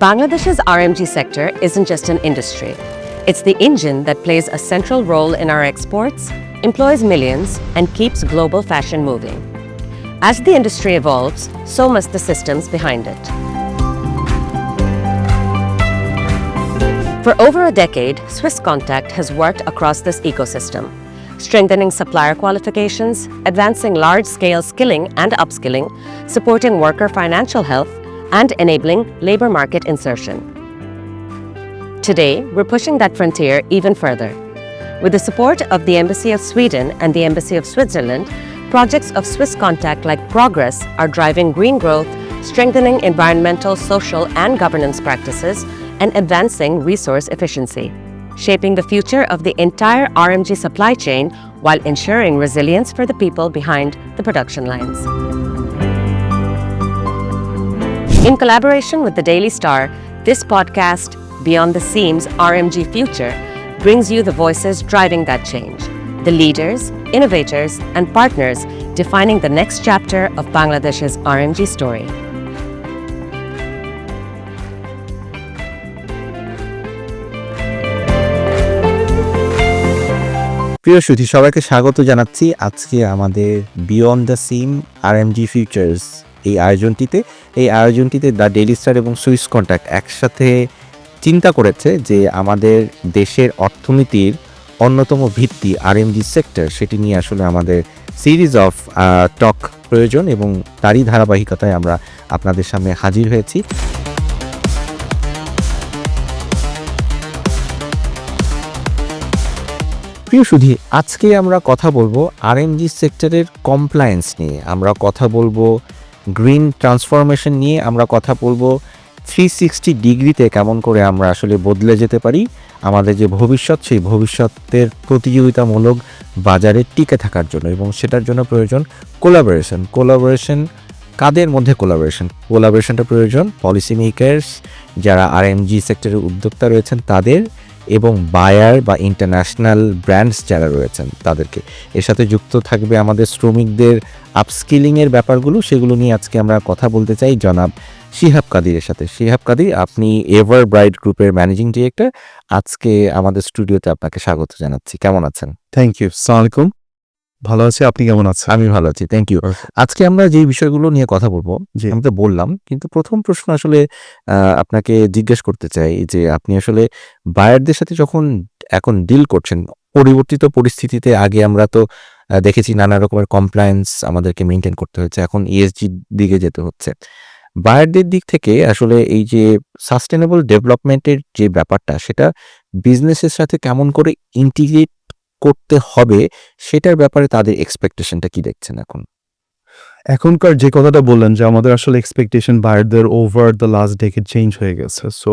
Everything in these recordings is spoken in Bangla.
Bangladesh's RMG sector isn't just an industry. It's the engine that plays a central role in our exports, employs millions, and keeps global fashion moving. As the industry evolves, so must the systems behind it. For over a decade, Swiss Contact has worked across this ecosystem, strengthening supplier qualifications, advancing large-scale skilling and upskilling, supporting worker financial health, and enabling labor market insertion. Today, we're pushing that frontier even further. With the support of the Embassy of Sweden and the Embassy of Switzerland, projects of Swiss Contact like Progress are driving green growth, strengthening environmental, social, and governance practices, and advancing resource efficiency, shaping the future of the entire RMG supply chain while ensuring resilience for the people behind the production lines. In collaboration with the Daily Star, this podcast, Beyond the Seams RMG Future, brings you the voices driving that change, the leaders, innovators, and partners defining the next chapter of Bangladesh's RMG story. প্রিয় সুধী, সবাইকে স্বাগত জানাচ্ছি আজকে আমাদের beyond the SIM RMG futures এই আয়োজনটিতে দ্য ডেইলি স্টার এবং সুইস কন্ট্যাক্ট একসাথে চিন্তা করেছে যে আমাদের দেশের অর্থনীতির অন্যতম ভিত্তি আরএমজি সেক্টর, সেটি নিয়ে আসলে আমাদের সিরিজ অফ টক প্রয়োজন এবং তারই ধারাবাহিকতায় আমরা আপনাদের সামনে হাজির হয়েছি। প্রিয় সুধী, আজকে আমরা কথা বলবো আরএমজি সেক্টরের কমপ্লায়েন্স নিয়ে, আমরা কথা বলবো গ্রিন ট্রান্সফরমেশন নিয়ে, আমরা কথা বলবো 360 ডিগ্রিতে কেমন করে আমরা আসলে বদলে যেতে পারি আমাদের যে ভবিষ্যৎ, সেই ভবিষ্যতের প্রতিযোগিতামূলক বাজারে টিকে থাকার জন্য, এবং সেটার জন্য প্রয়োজন কোলাবোরেশন। কাদের মধ্যে কোলাবোরেশনটা প্রয়োজন? পলিসি মেকার্স, যারা আরএমজি সেক্টরের উদ্যোক্তা রয়েছেন তাদের, এবং বায়ার বা ইন্টারন্যাশনাল ব্র্যান্ডস যারা রয়েছেন তাদেরকে। এর সাথে যুক্ত থাকবে আমাদের শ্রমিকদের আপস্কিলিংয়ের ব্যাপারগুলো, সেগুলো নিয়ে আজকে আমরা কথা বলতে চাই জনাব শিহাব কাদিরের সাথে। শিহাব কাদির, আপনি এভার ব্রাইট গ্রুপের ম্যানেজিং ডিরেক্টর। আজকে আমাদের স্টুডিওতে আপনাকে স্বাগত জানাচ্ছি। কেমন আছেন? Thank you. আসসালামু আলাইকুম। ভালো আছি, আপনি কেমন আছেন? আমি ভালো আছি, থ্যাংক ইউ। আজকে আমরা যে বিষয়গুলো নিয়ে কথা বলবো, আমি তো বললাম, কিন্তু প্রথম প্রশ্ন আসলে আপনাকে জিজ্ঞেস করতে চাই যে আপনি আসলে বায়ারদের সাথে যখন এখন ডিল করছেন পরিবর্তিত পরিস্থিতিতে, আগে আমরা তো দেখেছি নানা রকমের কমপ্লায়েন্স আমাদেরকে মেনটেন করতে হচ্ছে, এখন ইএসজি দিকে যেতে হচ্ছে। বায়ারদের দিক থেকে আসলে এই যে সাস্টেনেবল ডেভেলপমেন্টের যে ব্যাপারটা, সেটা বিজনেসের সাথে কেমন করে ইন্টিগ্রেট করতে হবে, সেটার ব্যাপারে তাদের এক্সপেকটেশনটা কি দেখছেন এখন? এখনকার যে কথাটা বললেন যে আমাদের আসলে এক্সপেকটেশন বায়ারদের over the last decade change হয়ে গেছে। সো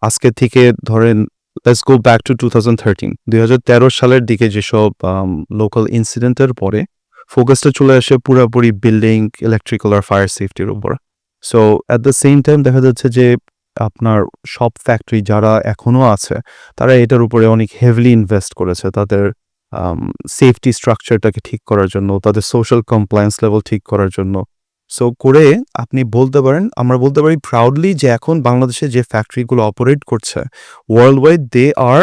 আজকে থেকে ধরেন লেটস গো ব্যাক টু 2013 সালের দিকে যেসব লোকাল ইনসিডেন্টের পরে ফোকাসটা চলে আসে পুরোপুরি বিল্ডিং, ইলেকট্রিক্যাল আর ফায়ার সেফটির উপর। So at the same time দেখা যাচ্ছে যে আপনার সব ফ্যাক্টরি যারা এখনও আছে তারা এটার উপরে অনেক হেভিলি ইনভেস্ট করেছে তাদের সেফটি স্ট্রাকচারটাকে ঠিক করার জন্য, তাদের সোশ্যাল কমপ্লায়েন্স লেভেল ঠিক করার জন্য। সো করে আপনি বলতে পারেন, আমরা বলতে পারি প্রাউডলি যে এখন বাংলাদেশে যে ফ্যাক্টরিগুলো অপারেট করছে world wide, they are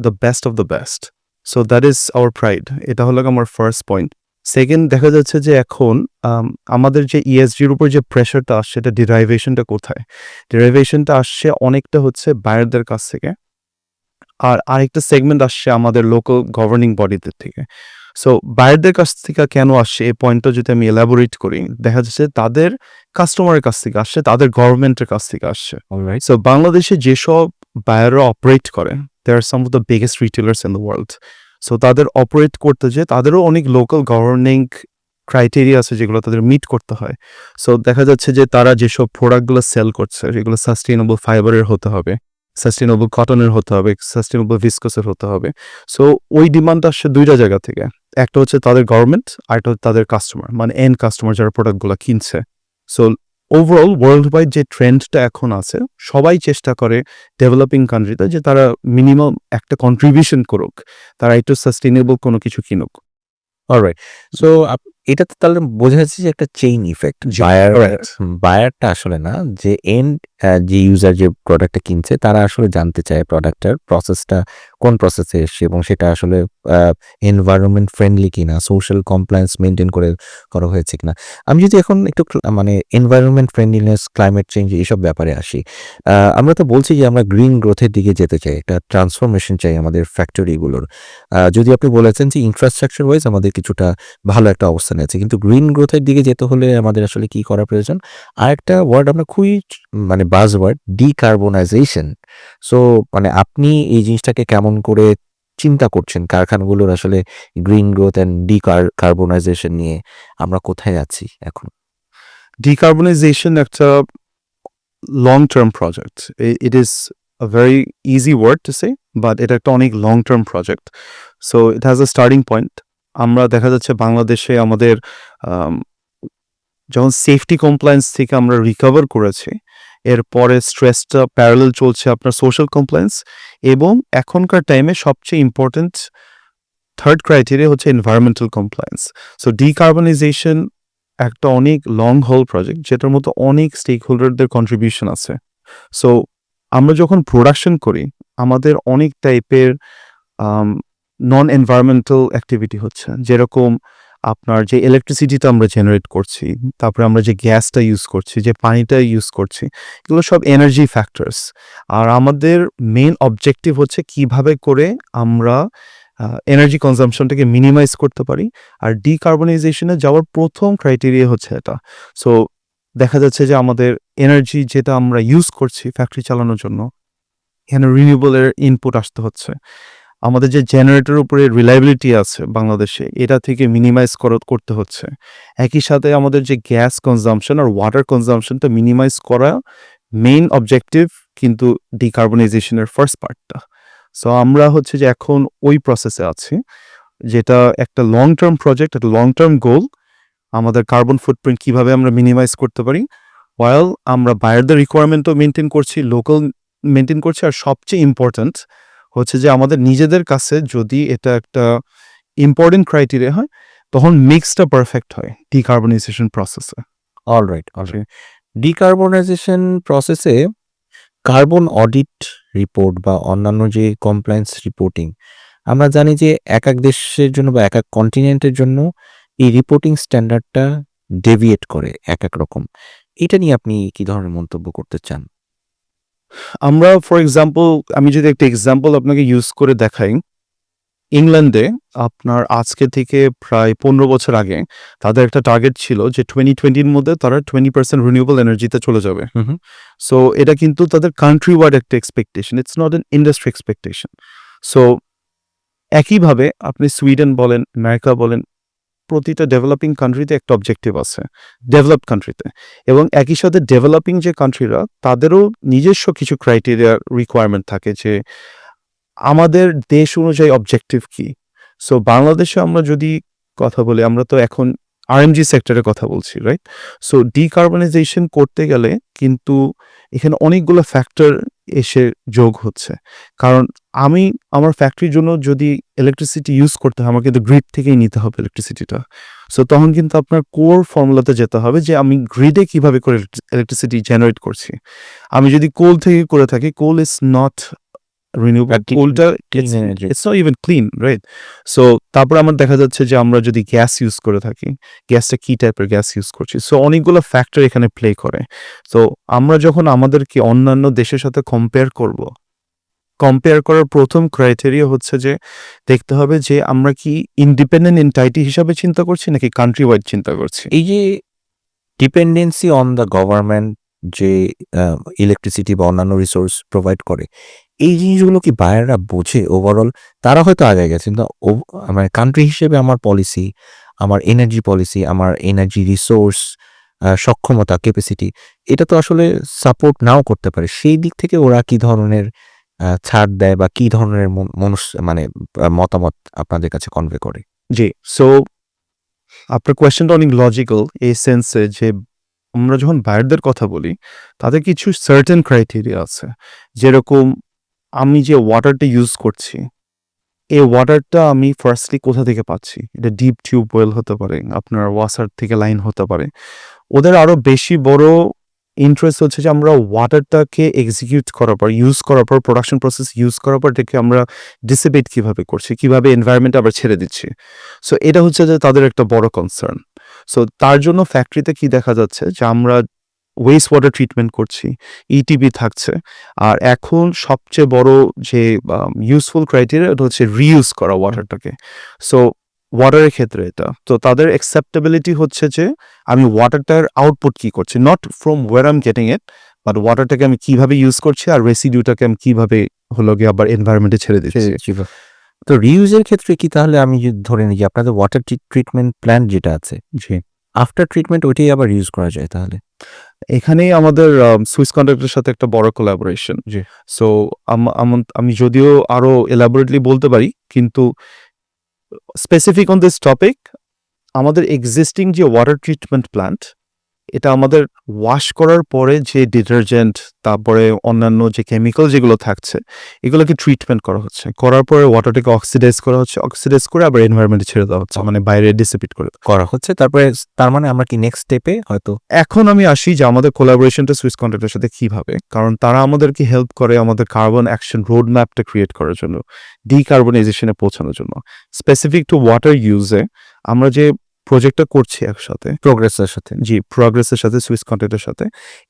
the best of the best. So that is our pride. এটা হলো আমার ফার্স্ট পয়েন্ট। সেকেন্ড, দেখা যাচ্ছে যে এখন আমাদের যে ইএসজির উপর যে প্রেশারটা আসছে, এটা ডিরাইভেশনটা কোথায়? ডিরাইভেশনটা আসছে অনেকটা হচ্ছে বায়ারদের কাছ থেকে, আর আরেকটা সেগমেন্ট আসছে আমাদের লোকাল গভর্নিং বডিদের থেকে। সো বায়ারদের কাছ থেকে কেন আসছে এই পয়েন্টটা যদি আমি এলাবোরেট করি, দেখা যাচ্ছে তাদের কাস্টমারের কাছ থেকে আসছে, তাদের গভর্নমেন্টের কাছ থেকে আসছে। সো বাংলাদেশে যেসব বায়াররা অপারেট করে, they are some of the biggest retailers in the world. So তাদের অপারেট করতে যে তাদেরও অনেক লোকাল গভর্নিং ক্রাইটেরিয়া আছে যেগুলো তাদের মিট করতে হয়। সো দেখা যাচ্ছে যে তারা যেসব প্রোডাক্টগুলো সেল করছে সেগুলো সাস্টেইনেবল ফাইবারের হতে হবে, সাস্টেইনেবল কটনের হতে হবে, সাস্টেইনেবল ভিসকসের হতে হবে। সো ওই ডিমান্ড আসছে দুইটা জায়গা থেকে। একটা হচ্ছে তাদের গভর্নমেন্ট, আর একটা হচ্ছে তাদের কাস্টমার, মানে এন্ড কাস্টমার যারা প্রোডাক্টগুলো কিনছে। সো ওভারঅল ওয়ার্ল্ড ওয়াইড যে ট্রেন্ডটা এখন আছে, সবাই চেষ্টা করে ডেভেলপিং কান্ট্রিতে যে তারা মিনিমাম একটা কন্ট্রিবিউশন করুক, তারা একটু সাস্টেইনেবল কোনো কিছু কিনুক। অলরাইট। সো এটাতে তাহলে বোঝা যাচ্ছে যে একটা চেইন ইফেক্ট। বায়ারটা আসলে না, যে এন্ড যে ইউজার যে প্রোডাক্টটা কিনছে তারা আসলে জানতে চায় প্রোডাক্টটার প্রসেসটা কোন প্রসেসে এসছে এবং সেটা আসলে এনভায়রনমেন্ট ফ্রেন্ডলি কিনা, সোশ্যাল কমপ্লায়েন্স মেনটেন করে করা হয়েছে কিনা। আমি যদি এখন একটু মানে এনভায়রনমেন্ট ফ্রেন্ডলিনেস, ক্লাইমেট চেঞ্জ এইসব ব্যাপারে আসি, আমরা তো বলছি যে আমরা গ্রিন গ্রোথের দিকে যেতে চাই, একটা ট্রান্সফরমেশন চাই আমাদের ফ্যাক্টরিগুলোর। যদি আপনি বলেছেন যে ইনফ্রাস্ট্রাকচার ওয়াইজ আমাদের কিছুটা ভালো একটা অবস্থানে আছে, কিন্তু গ্রিন গ্রোথের দিকে যেতে হলে আমাদের আসলে কি করা প্রয়োজন? আরেকটা ওয়ার্ড আমরা খুবই মানে বাজওয়ার্ড, ডিকার্বনাইজেশন। সো মানে আপনি এই জিনিসটাকে কেমন করে চিন্তা করছেন? কারখানাগুলোর আসলে গ্রিন গ্রোথ অ্যান্ড কার্বনাইজেশন নিয়ে আমরা কোথায় আছি এখন? Decarbonization একটা long-term project. It is a very easy word to say, but এটা একটা অনেক long-term project. So it has a starting point. আমরা দেখা যাচ্ছে বাংলাদেশে আমাদের যখন সেফটি কমপ্লায়েন্স থেকে আমরা রিকভার করেছি, এরপরে স্ট্রেসটা প্যারালাল চলছে আপনার সোশ্যাল কমপ্লায়েন্স, এবং এখনকার টাইমে সবচেয়ে ইম্পর্টেন্ট থার্ড ক্রাইটেরিয়া হচ্ছে এনভায়রনমেন্টাল কমপ্লায়েন্স। সো ডিকার্বনাইজেশন একটা অনেক লং হল প্রজেক্ট, যেটার মতো অনেক স্টেক হোল্ডারদের কন্ট্রিবিউশন আছে। সো আমরা যখন প্রোডাকশন করি, আমাদের অনেক টাইপের নন এনভায়রনমেন্টাল অ্যাক্টিভিটি হচ্ছে, যেরকম আপনার যে ইলেকট্রিসিটিটা আমরা জেনারেট করছি, তারপরে আমরা যে গ্যাসটা ইউজ করছি, যে পানিটা ইউজ করছি, এগুলো সব এনার্জি ফ্যাক্টরস। আর আমাদের মেইন অবজেক্টিভ হচ্ছে কিভাবে করে আমরা এনার্জি কনজাম্পশনটাকে মিনিমাইজ করতে পারি। আর ডিকার্বনাইজেশনে যাওয়ার প্রথম ক্রাইটেরিয়া হচ্ছে এটা। সো দেখা যাচ্ছে যে আমাদের এনার্জি যেটা আমরা ইউজ করছি ফ্যাক্টরি চালানোর জন্য, এখানে রিনিউয়েবলের ইনপুট আসতে হচ্ছে। আমাদের যে জেনারেটরের উপরে রিলায়েবিলিটি আছে বাংলাদেশে, এটা থেকে মিনিমাইজ করতে হচ্ছে। একই সাথে আমাদের যে গ্যাস কনজাম্পশন আর ওয়াটার কনজাম্পশনটা মিনিমাইজ করা মেইন অবজেক্টিভ, কিন্তু ডিকার্বনাইজেশনের ফার্স্ট পার্টটা। সো আমরা হচ্ছে যে এখন ওই প্রসেসে আছি, যেটা একটা লং টার্ম প্রজেক্ট, একটা লং টার্ম গোল। আমাদের কার্বন ফুটপ্রিন্ট কিভাবে আমরা মিনিমাইজ করতে পারি, ওয়াইল আমরা বায়ারদের রিকোয়ারমেন্টও মেনটেন করছি, লোকাল মেনটেন করছি, আর সবচেয়ে ইম্পর্ট্যান্ট হচ্ছে যে আমাদের নিজেদের কাছে যদি এটা একটা ইম্পর্টেন্ট ক্রাইটেরিয়া হয়, তখন মিক্সটা পারফেক্ট হয় ডিকার্বনাইজেশন প্রসেসে। অলরাইট। ডিকার্বনাইজেশন প্রসেসে কার্বন অডিট রিপোর্ট বা অন্যান্য যে কমপ্লায়েন্স রিপোর্টিং, আমরা জানি যে এক এক দেশের জন্য বা এক এক কন্টিনেন্টের জন্য এই রিপোর্টিং স্ট্যান্ডার্ডটা ডেভিয়েট করে এক এক রকম। এটা নিয়ে আপনি কি ধরনের মন্তব্য করতে চান? আমরা ফর এক্সাম্পল, আমি যদি একটা এক্সাম্পল আপনাকে ইউজ করে দেখাই, ইংল্যান্ডে আপনার আজকে থেকে প্রায় 15 বছর আগে তাদের একটা টার্গেট ছিল যে 2020-র মধ্যে তারা 20% রিনিউয়েবল এনার্জিতে চলে যাবে। সো এটা কিন্তু তাদের কান্ট্রি ওয়াইড একটা expectation, it's not an industry expectation. So একইভাবে আপনি সুইডেন বলেন, আমেরিকা বলেন, প্রতিটা ডেভেলপিং কান্ট্রিতে একটা অবজেক্টিভ আছে, ডেভেলপড কান্ট্রিতে। এবং একই সাথে ডেভেলপিং যে কান্ট্রিরা, তাদেরও নিজস্ব কিছু ক্রাইটেরিয়া রিকোয়ারমেন্ট থাকে যে আমাদের দেশ অনুযায়ী অবজেক্টিভ কি। সো বাংলাদেশে আমরা যদি কথা বলি, আমরা তো এখন আরএমজি সেক্টরের কথা বলছি, রাইট? সো ডিকার্বনাইজেশন করতে গেলে কিন্তু এখানে অনেকগুলো ফ্যাক্টর এসে যোগ হচ্ছে। কারণ আমি আমার ফ্যাক্টরির জন্য যদি ইলেকট্রিসিটি ইউজ করতে হয়, আমার কিন্তু গ্রিড থেকেই নিতে হবে ইলেকট্রিসিটিটা। সো তখন কিন্তু আপনার কোর ফর্মুলাতে যেতে হবে যে আমি গ্রিডে কিভাবে করে ইলেকট্রিসিটি জেনারেট করছি। আমি যদি কোল থেকে করে থাকি, কোল ইজ নট রিনিউয়েবল, কোলটা it's not even clean, right? So তারপর আমার দেখা যাচ্ছে যে আমরা যদি গ্যাস ইউজ করে থাকি, গ্যাসটা কি টাইপের গ্যাস ইউজ করছি। সো অনেকগুলো ফ্যাক্টর এখানে প্লে করে। তো আমরা যখন আমাদেরকে অন্যান্য দেশের সাথে কম্পেয়ার করব, কম্পেয়ার করার প্রথম ক্রাইটেরিয়া হচ্ছে যে দেখতে হবে যে আমরা কি ইন্ডিপেন্ডেন্ট এন্টাইটি হিসাবে চিন্তা করছি নাকি কান্ট্রি ওয়াইড চিন্তা করছি। এই যে ডিপেন্ডেন্সি অন দ্য গভর্নমেন্ট যে ইলেকট্রিসিটি বা অন্যান্য রিসোর্স প্রোভাইড করে, এই জিনিসগুলো কি বায়াররা বোঝে ওভারঅল? তারা হয়তো আগে গেছে, কিন্তু মানে কান্ট্রি হিসেবে আমার পলিসি, আমার এনার্জি পলিসি, আমার এনার্জি রিসোর্স সক্ষমতা, ক্যাপাসিটি, এটা তো আসলে সাপোর্ট নাও করতে পারে। সেই দিক থেকে ওরা কি ধরনের ছাড় দেয় বা কি ধরনের মানে মতামত আপনাদের কাছে কনভে করে? জি, সো আপনার কোয়েশ্চেনটা অনেক লজিক্যাল এই সেন্সে যে আমরা যখন বায়ারদের কথা বলি, তাদের কিছু সার্টেন ক্রাইটেরিয়া আছে। যেরকম আমি যে ওয়াটারটা ইউজ করছি, এই ওয়াটারটা আমি ফার্স্টলি কোথা থেকে পাচ্ছি। এটা ডিপ টিউবওয়েল হতে পারে, আপনার ওয়াসার থেকে লাইন হতে পারে। ওদের আরো বেশি বড় ইন্টারেস্ট হচ্ছে যে আমরা ওয়াটারটাকে এক্সিকিউট করার পর ইউজ করার পর প্রোডাকশন প্রসেস ইউজ করার পর এটাকে আমরা ডিসিপেট কিভাবে করছি, কিভাবে এনভায়রনমেন্টে আবার ছেড়ে দিচ্ছি। সো এটা হচ্ছে যে তাদের একটা বড় কনসার্ন। সো তার জন্য ফ্যাক্টরিতে কি দেখা যাচ্ছে যে আমরা ওয়েস্ট ওয়াটার ট্রিটমেন্ট করছি, ইটিবি থাকছে, আর এখন সবচেয়ে বড় যে ইউজফুল ক্রাইটেরিয়া এটা হচ্ছে রিইউজ করা ওয়াটারটাকে। সো ওয়াটারের ক্ষেত্রে এটা তো তাদের অ্যাকসেপ্টেবিলিটি হচ্ছে যে আমি ওয়াটারটার আউটপুট কি করছি, not from where I am getting it, but ওয়াটারটাকে আমি কিভাবে ইউজ করছি আর রেসিডিউটাকে আমি কিভাবে হলো গিয়ে আবার এনভায়রনমেন্টে ছেড়ে দিচ্ছি। তো রিউজের ক্ষেত্রে কি তাহলে আমি যদি ধরে নিই যে আপনাদের ওয়াটার ট্রিটমেন্ট প্ল্যান্ট যেটা আছে, জি, আফটার ট্রিটমেন্ট ওইটাই আবার ইউজ করা যায় তাহলে? এখানেই আমাদের সুইস কন্ট্রাক্টের সাথে একটা বড় কোলাবোরেশন। জি। সো আমি যদিও আরো এলাবোরেটলি বলতে পারি, কিন্তু স্পেসিফিক অন দিস টপিক, আমাদের এক্সিস্টিং যে ওয়াটার ট্রিটমেন্ট প্ল্যান্ট, এটা আমাদের ওয়াশ করার পরে যে ডিটারজেন্ট, তারপরে অন্যান্য যে কেমিক্যাল যেগুলো থাকছে, এগুলোকে ট্রিটমেন্ট করা হচ্ছে, করার পরে ওয়াটারটাকে অক্সিডাইজ করা হচ্ছে, অক্সিডাইজ করে আবার এনভায়রনমেন্টে ছেড়ে দেওয়া হচ্ছে, মানে বাইরে ডিসিপিট করে। করা হচ্ছে তারপরে তার মানে আমরা কি নেক্সট স্টেপে হয়তো এখন আমি আসি যে আমাদের কোলাবোরেশনটা সুইস কন্ট্রাক্টের সাথে কিভাবে, কারণ তারা আমাদেরকে হেল্প করে আমাদের কার্বন অ্যাকশন রোড ম্যাপটা ক্রিয়েট করার জন্য, ডিকার্বনাইজেশনে পৌঁছানোর জন্য। স্পেসিফিক টু ওয়াটার ইউজে আমরা যে প্রজেক্টটা করছি একসাথে প্রোগ্রেসের সাথে? জি, প্রগ্রেসের সাথে, সুইস কন্ট্রাক্টের সাথে,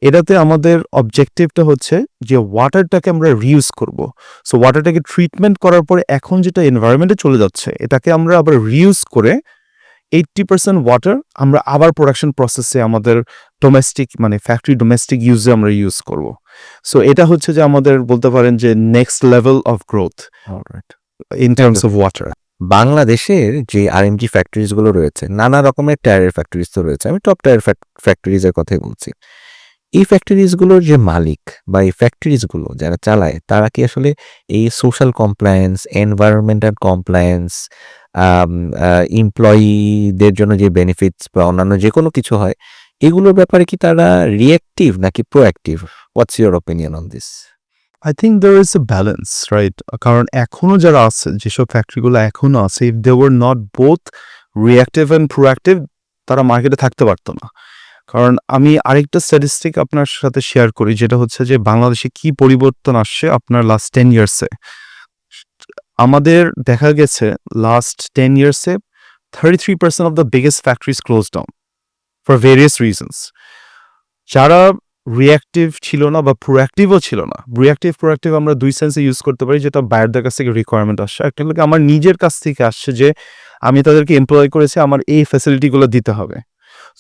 এটাতে আমাদের অবজেক্টিভটা হচ্ছে যে ওয়াটারটাকে আমরা রিউজ করব। সো ওয়াটারটাকে ট্রিটমেন্ট করার পরে এখন যেটা এনভায়রনমেন্টে চলে যাচ্ছে, এটাকে আমরা আবার রিউজ করে 80% ওয়াটার আমরা আবার প্রোডাকশন প্রসেসে আমাদের ডোমেস্টিক মানে ফ্যাক্টরি ডোমেস্টিক ইউজে আমরা ইউজ করব। সো এটা হচ্ছে যে আমাদের বলতে পারেন যে next level of growth in terms of water. বাংলাদেশের যে আরএমজি ফ্যাক্টরিজ গুলো রয়েছে, নানা রকমের টায়ারের ফ্যাক্টরিজ তো রয়েছে, আমি টপ টায়ার ফ্যাক্টরিজের কথাই বলছি। এই ফ্যাক্টরিজ গুলোর যে মালিক বা এই ফ্যাক্টরিজ গুলো যারা চালায়, তারা কি আসলে এই সোশ্যাল কমপ্লায়েন্স, এনভায়রনমেন্টাল কমপ্লায়েন্স, এমপ্লয়িদের জন্য যে বেনিফিটস বা অন্যান্য যে কোনো কিছু হয়, এগুলোর ব্যাপারে কি তারা রিয়েক্টিভ নাকি proactive? What's your opinion on this? I think there is a balance, right? কারণ এখনো যারা আছে, যেসব ফ্যাক্টরিগুলো এখনো আছে, if they were not both reactive and proactive, তারা মার্কেটে থাকতে পারতো না। কারণ আমি আরেকটা স্ট্যাটিস্টিক আপনার সাথে শেয়ার করি, যেটা হচ্ছে যে বাংলাদেশে কি পরিবর্তন আসছে আপনার লাস্ট 10 ইয়ার্সে। আমাদের দেখা গেছে last 10 ইয়ার্সে 33% of the biggest factories close down for various reasons. যারা রিঅ্যাক্টিভ ছিল না বা প্রোঅ্যাক্টিভও ছিল না, প্রোঅ্যাক্টিভ আমরা দুই সেন্সে ইউজ করতে পারি, যেটা বাইরের কাছ থেকে রিকোয়ারমেন্ট আসছে। একটা হলো আমার নিজের কাছ থেকে আসছে যে আমি তাদেরকে এমপ্লয় করেছি, আমার এই ফ্যাসিলিটিগুলো দিতে হবে।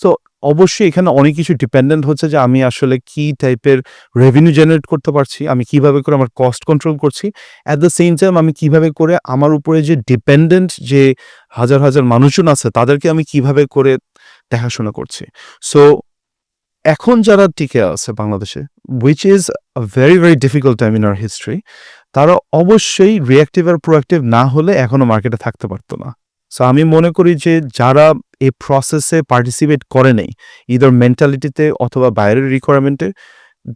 সো অবশ্যই এখানে অনেক কিছু ডিপেন্ডেন্ট হচ্ছে যে আমি আসলে কি টাইপের রেভিনিউ জেনারেট করতে পারছি, আমি কিভাবে করে আমার কস্ট কন্ট্রোল করছি, অ্যাট দ্য সেম টাইম আমি কিভাবে করে আমার উপরে যে ডিপেন্ডেন্ট যে হাজার হাজার মানুষজন আছে তাদেরকে আমি কিভাবে করে দেখাশোনা করছি। সো এখন যারা টিকে আছে বাংলাদেশে, which is a very very difficult time in our history, তারা অবশ্যই রিঅ্যাক্টিভ আর প্রোঅ্যাক্টিভ না হলে এখনো মার্কেটে থাকতে পারতো না। সো আমি মনে করি যে যারা এই প্রসেসে পার্টিসিপেট করে নেই, ইদার মেন্টালিটিতে অথবা বাইরের রিকোয়ারমেন্টে,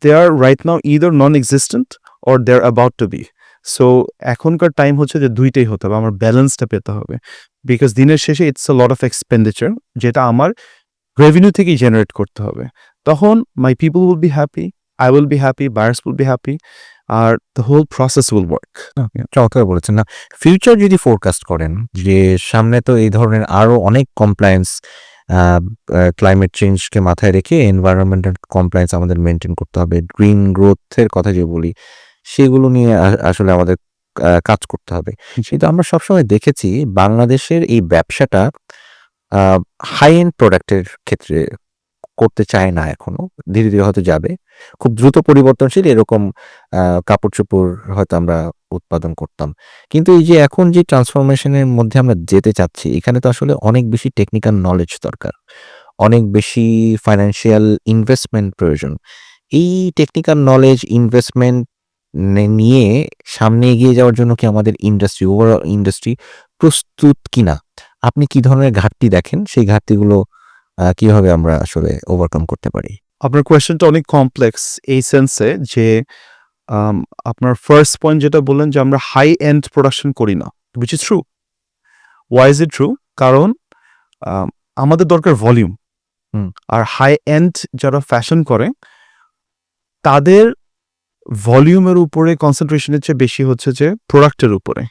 they are right now either non existent or they are about to be. So এখনকার টাইম হচ্ছে যে দুইটাই হতে হবে, আমার ব্যালেন্সটা পেতে হবে। বিকজ দিনের শেষে it's a lot of expenditure, যেটা আমার রেভিনিউ থেকেই জেনারেট করতে হবে। তখন my people will be happy, I will be happy, buyers will be happy, আর the whole process will work. চমৎকার বলেছেন। না, ফিউচার যদি ফোরকাস্ট করেন যে সামনে তো এই ধরনের আরো অনেক কমপ্লায়েন্স, ক্লাইমেট চেঞ্জকে মাথায় রেখে এনভায়রনমেন্টাল কমপ্লায়েন্স আমাদের মেনটেন করতে হবে, গ্রিন গ্রোথের কথা যে বলি সেগুলো নিয়ে আসলে আমাদের কাজ করতে হবে। কিন্তু আমরা সবসময় দেখেছি বাংলাদেশের এই ব্যবসাটা হাই এন্ড প্রোডাক্টের ক্ষেত্রে করতে চায় না এখনো, ধীরে ধীরে হয়তো যাবে। খুব দ্রুত পরিবর্তনশীল এরকম কাপড় চোপড় হয়তো আমরা উৎপাদন করতাম, কিন্তু এই যে এখন যে ট্রান্সফরমেশনের মধ্যে আমরা যেতে চাচ্ছি, এখানে তো আসলে অনেক বেশি টেকনিক্যাল নলেজ দরকার, অনেক বেশি ফাইন্যান্সিয়াল ইনভেস্টমেন্ট প্রয়োজন। এই টেকনিক্যাল নলেজ ইনভেস্টমেন্ট নিয়ে সামনে এগিয়ে যাওয়ার জন্য কি আমাদের ইন্ডাস্ট্রি, ওভারঅল ইন্ডাস্ট্রি প্রস্তুত কিনা? আপনি কি ধরনের ঘাটতি দেখেন? সেই ঘাটতিগুলো কিভাবে আমরা আসলে ওভারকাম করতে পারি? আপনার কোয়েশ্চেনটা অনেক কমপ্লেক্স এই সেন্সে যে আপনার ফার্স্ট পয়েন্ট যেটা বললেন যে আমরা হাই এন্ড প্রোডাকশন করি না, which is true. Why is it true? কারণ আমাদের দরকার ভলিউম। আর হাই এন্ড যারা ফ্যাশন করে তাদের ভলিউমের উপরে কনসেন্ট্রেশনের চেয়ে বেশি হচ্ছে যে প্রোডাক্টের উপরে।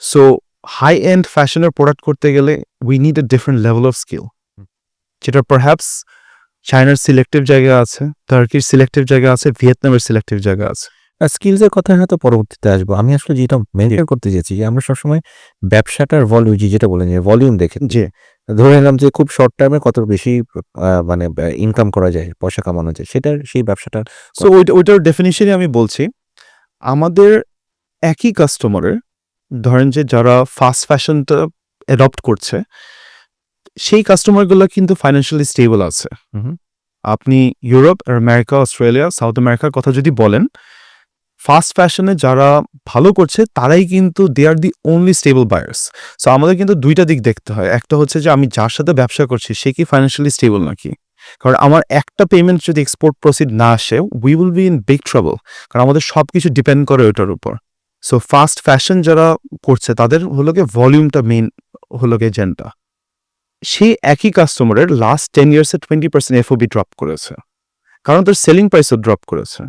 সো হাই এন্ড ফ্যাশনের প্রোডাক্ট করতে গেলে we need a different level of skill, যেটা পারহ্যাপস চায়নার সিলেক্টিভ জায়গা আছে, টার্কির সিলেক্টিভ জায়গা আছে, ভিয়েতনামের সিলেক্টিভ জায়গা আছে। স্কিলসের কথা হয়তো পরবর্তীতে আসবো। আমি আসলে যেটা মেনটেন করতে চেয়েছি যে আমরা সবসময় ব্যবসাটার ভলিউম, যেটা বলেন যে ভলিউম দেখে জি, ধরে নিলাম যে খুব শর্ট টার্মে কত বেশি মানে ইনকাম করা যায়, পয়সা কামানো যায়, সেটার সেই ব্যবসাটা সো ওইটার ডেফিনিশনই আমি বলছি। আমাদের একই কাস্টমারের, ধরেন যে যারা ফাস্ট ফ্যাশনটা অ্যাডপ্ট করছে, সেই কাস্টমারগুলো কিন্তু ফাইন্যান্সিয়ালি স্টেবল আছে। হুম। আপনি ইউরোপ, আমেরিকা, অস্ট্রেলিয়া, সাউথ আমেরিকার কথা যদি বলেন, ফাস্ট ফ্যাশনে যারা ভালো করছে তারাই কিন্তু they are the only stable buyers. So আমাদের কিন্তু দুইটা দিক দেখতে হয়। একটা হচ্ছে যে আমি যার সাথে ব্যবসা করছি সে কি ফাইন্যান্সিয়ালি স্টেবল নাকি, কারণ আমার একটা পেমেন্ট যদি এক্সপোর্ট প্রসিড না আসে, we will be in big trouble, কারণ আমাদের সব কিছু ডিপেন্ড করে ওটার উপর। সো ফাস্ট ফ্যাশন যারা করছে তাদের হলো গিয়ে ভলিউমটা মেইন হলো গিয়ে এজেন্ডা। সেই একই কাস্টমারের লাস্ট 10 ইয়ার্সে 20% এফওবি ড্রপ করেছে, কারণ তার সেলিং প্রাইসও ড্রপ করেছে।